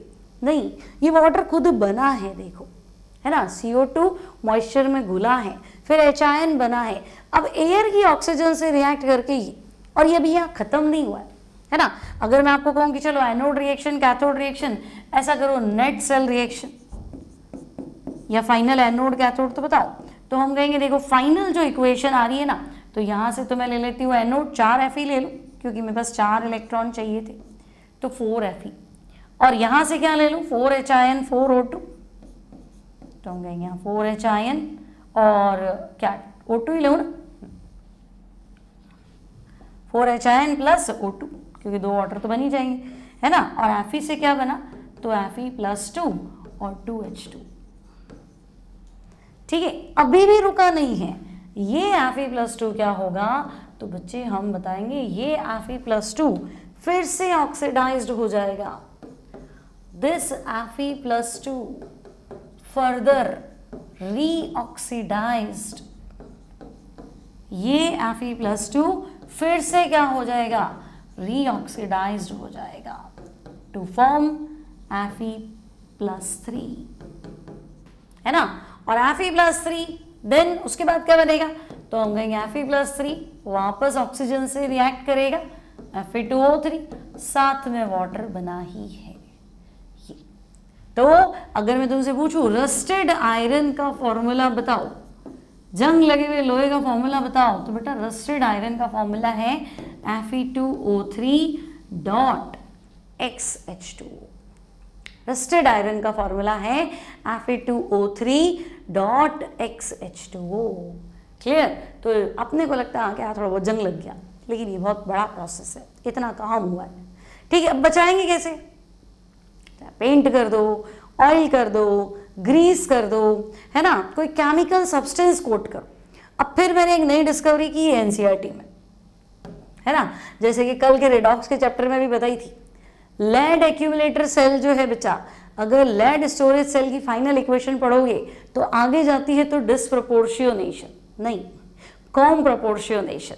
नहीं ये वाटर खुद बना है, देखो है ना, CO2 मॉइस्चर में घुला है, फिर H आयन बना है, अब एयर की ऑक्सीजन से रिएक्ट करके ही, और ये भी यहाँ खत्म नहीं हुआ है ना। अगर मैं आपको कहूँ कि चलो एनोड रिएक्शन, कैथोड रिएक्शन, ऐसा करो नेट सेल रिएक्शन या फाइनल एनोड कैथोड, तो बताओ, तो हम कहेंगे देखो फाइनल जो इक्वेशन आ रही है ना, तो यहाँ से तो मैं ले लेती हूँ एनोड 4 Fe ले लो, क्योंकि मेरे पास 4 इलेक्ट्रॉन चाहिए थे, तो 4 Fe, और यहाँ से क्या ले लूँ 4 H आयन 4 O2, तो हम कहेंगे यहाँ 4 H आयन और क्या O2 ही लो ना, 4 H आयन प्लस O2, क्योंकि 2 वाटर तो बन ही जाएंगे, है ना। और Fe से क्या बना, तो Fe+2 और 2H2, ठीक है। अभी भी रुका नहीं है, ये Fe+2 क्या होगा, तो बच्चे हम बताएंगे ये Fe+2 फिर से ऑक्सीडाइज्ड हो जाएगा, दिस Fe+2 फर्दर रीऑक्सीडाइज्ड ये Fe+2 फिर से क्या हो जाएगा, रीऑक्सीडाइज्ड हो जाएगा टू फॉर्म Fe+3, है ना। और Fe+3 देन उसके बाद क्या बनेगा, तो हम कहेंगे Fe+3 वापस ऑक्सीजन से रिएक्ट करेगा, Fe2O3 साथ में वाटर बना ही है ये। तो अगर मैं तुमसे पूछूं रस्टेड आयरन का फॉर्मूला बताओ, जंग लगे हुए लोहे का फॉर्मूला बताओ, तो बेटा रस्टेड आयरन का फॉर्मूला है Fe2O3.XH2। रस्टेड आयरन का फॉर्मूला है Fe2O3.XH2O। क्लियर। तो अपने को लगता है क्या थोड़ा बहुत जंग लग गया, लेकिन ये बहुत बड़ा प्रोसेस है, इतना काम हुआ है। ठीक है, अब बचाएंगे कैसे, पेंट कर दो, ऑयल कर दो, ग्रीस कर दो, है ना, कोई केमिकल सब्सटेंस कोट करो। अब फिर मैंने एक नई डिस्कवरी की है एनसीईआरटी में, है ना, जैसे कि कल के रेडॉक्स के चैप्टर में भी बताई थी, लेड एक्यूमुलेटर सेल जो है बच्चा, अगर लेड स्टोरेज सेल की फाइनल इक्वेशन पढ़ोगे तो आगे जाती है तो डिस्प्रपोर्शियोनेशन नहीं, कॉम प्रपोर्शियोनेशन।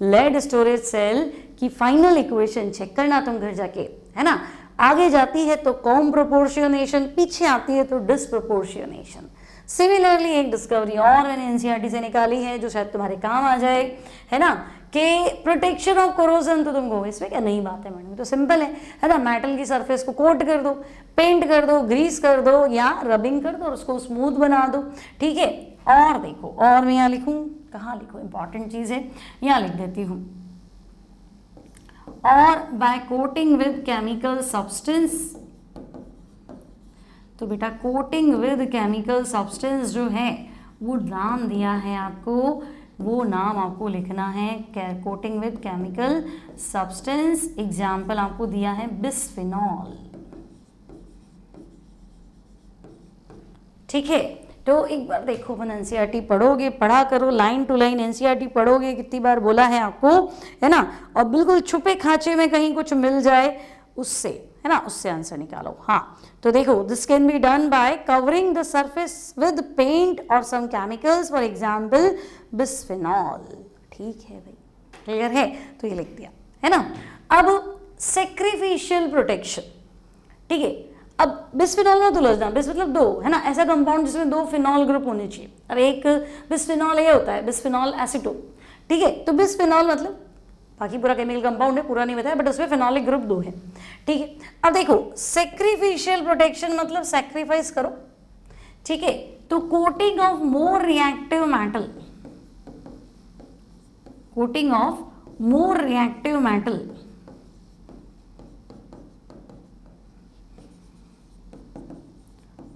लेड स्टोरेज सेल की फाइनल इक्वेशन चेक करना तुम घर जाके, है ना, आगे जाती है तो कॉम प्रोपोर्शियोनेशन, पीछे आती है तो डिस्प्रपोर्शियोनेशन। सिमिलरली एक डिस्कवरी और मैंने एनसीईआरटी से निकाली है जो शायद तुम्हारे काम आ जाए, है ना, कि प्रोटेक्शन ऑफ कोरोजन। तो तुमको इसमें क्या नई बात है मैडम, तो सिंपल है ना, मेटल की सरफेस को कोट कर दो, पेंट कर दो, ग्रीस कर दो या रबिंग कर दो और उसको स्मूथ बना दो। ठीक है, और देखो, और मैं यहाँ लिखूँ, कहाँ लिखूँ, इंपॉर्टेंट चीज़ है, यहाँ लिख देती हूँ, और by coating with chemical substance. तो बेटा कोटिंग विद केमिकल सब्सटेंस जो है वो नाम दिया है आपको, वो नाम आपको लिखना है coating with chemical substance. Example आपको दिया है बिस्फेनॉल। ठीक है, तो एक बार देखो अपन एनसीईआरटी पढ़ोगे, पढ़ा करो, लाइन टू लाइन एनसीईआरटी पढ़ोगे, कितनी बार बोला है आपको, है ना, और बिल्कुल छुपे खांचे में कहीं कुछ मिल जाए उससे, है ना, उससे आंसर निकालो। हाँ, तो देखो, this can be done by covering the surface with paint और some chemicals, for example bisphenol. ठीक है भाई, क्लियर है, तो ये लिख दिया, है ना। अब सैक्रिफिशियल प्रोटेक्शन, ठीक है, अब बिस्फेनॉल में तुलजना, बिस मतलब दो, है ना, ऐसा कंपाउंड जिसमें दो फिनॉल ग्रुप होने चाहिए। अब एक बिस्फेनॉल ये होता है बिस्फेनॉल एसीटोन, ठीक है, तो बिस्फेनॉल मतलब बाकी पूरा केमिकल कंपाउंड है, पूरा नहीं बताया, बट उसमें फिनॉलिक ग्रुप दो है। ठीक है, अब देखो सैक्रिफिशियल प्रोटेक्शन मतलब सैक्रिफाइस करो। ठीक है, तो coating of more reactive metal, coating of more reactive metal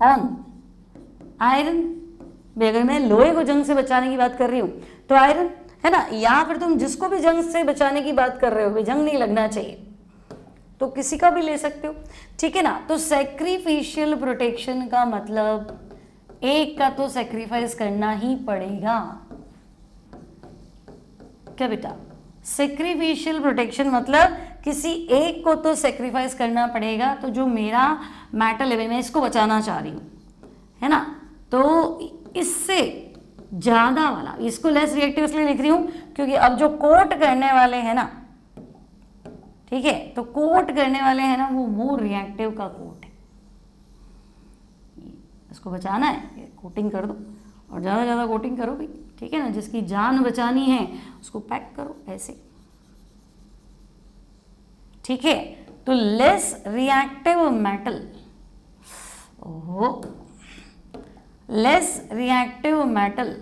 on iron. अगर मैं लोहे को जंग से बचाने की बात कर रही हूं तो आयरन, है ना, या फिर तुम जिसको भी जंग से बचाने की बात कर रहे हो, जंग नहीं लगना चाहिए तो किसी का भी ले सकते हो। ठीक है ना, तो सैक्रिफिशियल प्रोटेक्शन का मतलब एक का तो सैक्रिफाइस करना ही पड़ेगा। क्या बेटा, सैक्रिफिशियल प्रोटेक्शन मतलब किसी एक को तो सैक्रिफाइस करना पड़ेगा। तो जो मेरा मेटल है, मैं इसको बचाना चाह रही हूँ, है ना, तो इससे ज्यादा वाला, इसको लेस रिएक्टिव इसलिए लिख रही हूँ क्योंकि अब जो कोट करने वाले हैं ना, ठीक है, तो कोट करने वाले हैं ना, वो मोर रिएक्टिव का कोट है, इसको बचाना है, कोटिंग कर दो और ज़्यादा ज़्यादा कोटिंग करो भाई। ठीक है ना, जिसकी जान बचानी है उसको पैक करो ऐसे। ठीक है, तो लेस रिएक्टिव मेटल, ओहो, लेस रिएक्टिव मेटल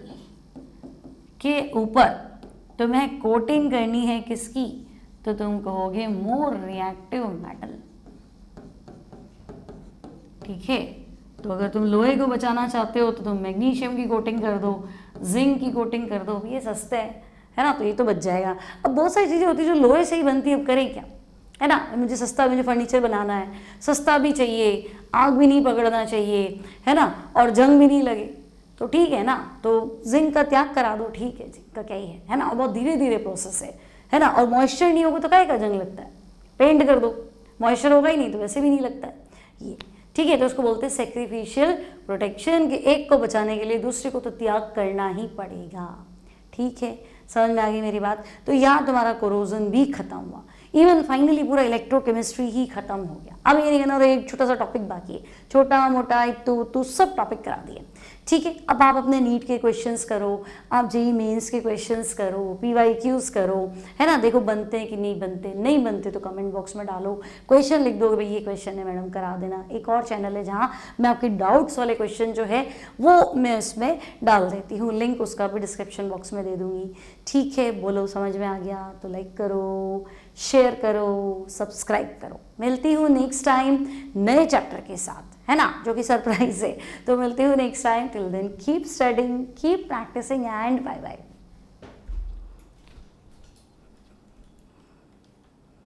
के ऊपर तुम्हें कोटिंग करनी है किसकी, तो तुम कहोगे मोर रिएक्टिव मेटल। ठीक है, तो अगर तुम लोहे को बचाना चाहते हो तो तुम मैग्नीशियम की कोटिंग कर दो, जिंक की कोटिंग कर दो, ये सस्ते है ना, तो ये तो बच जाएगा। अब बहुत सारी चीज़ें होती है जो लोहे से ही बनती है, अब करें क्या, है ना, मुझे सस्ता, मुझे फर्नीचर बनाना है, सस्ता भी चाहिए, आग भी नहीं पकड़ना चाहिए, है ना, और जंग भी नहीं लगे, तो ठीक है ना, तो जिंक का त्याग करा दो, ठीक है, जिंक का क्या ही है ना, और बहुत धीरे धीरे प्रोसेस है ना, और मॉइस्चर नहीं होगा तो काहे का जंग लगता है, पेंट कर दो, मॉइस्चर होगा ही नहीं तो वैसे भी नहीं लगता है ये। ठीक है, तो उसको बोलते हैं सैक्रिफिशियल प्रोटेक्शन, कि एक को बचाने के लिए दूसरे को तो त्याग करना ही पड़ेगा। ठीक है, समझ में आ गई मेरी बात। तो यहाँ तुम्हारा कोरोजन भी खत्म हुआ, इवन फाइनली पूरा इलेक्ट्रोकेमिस्ट्री ही खत्म हो गया। अब ये नहीं कहना, और एक छोटा सा टॉपिक बाकी है, छोटा मोटा इतू सब टॉपिक करा दिए, ठीक है। अब आप अपने नीट के क्वेश्चंस करो, आप जेईई मेंस के क्वेश्चंस करो, पीवाईक्यूज करो, है ना। देखो बनते हैं कि नहीं बनते, नहीं बनते तो कमेंट बॉक्स में डालो, क्वेश्चन लिख दो भाई ये क्वेश्चन है मैडम करा देना। एक और चैनल है जहाँ मैं आपके डाउट्स वाले क्वेश्चन जो है वो मैं उसमें डाल देती हूँ, लिंक उसका भी डिस्क्रिप्शन बॉक्स में दे दूँगी, ठीक है। बोलो समझ में आ गया तो लाइक करो, शेयर करो, सब्सक्राइब करो। मिलती हूँ नेक्स्ट टाइम नए चैप्टर के साथ, है ना, जो कि सरप्राइज है। तो मिलती हूँ next time, till then keep studying, keep practising and bye bye.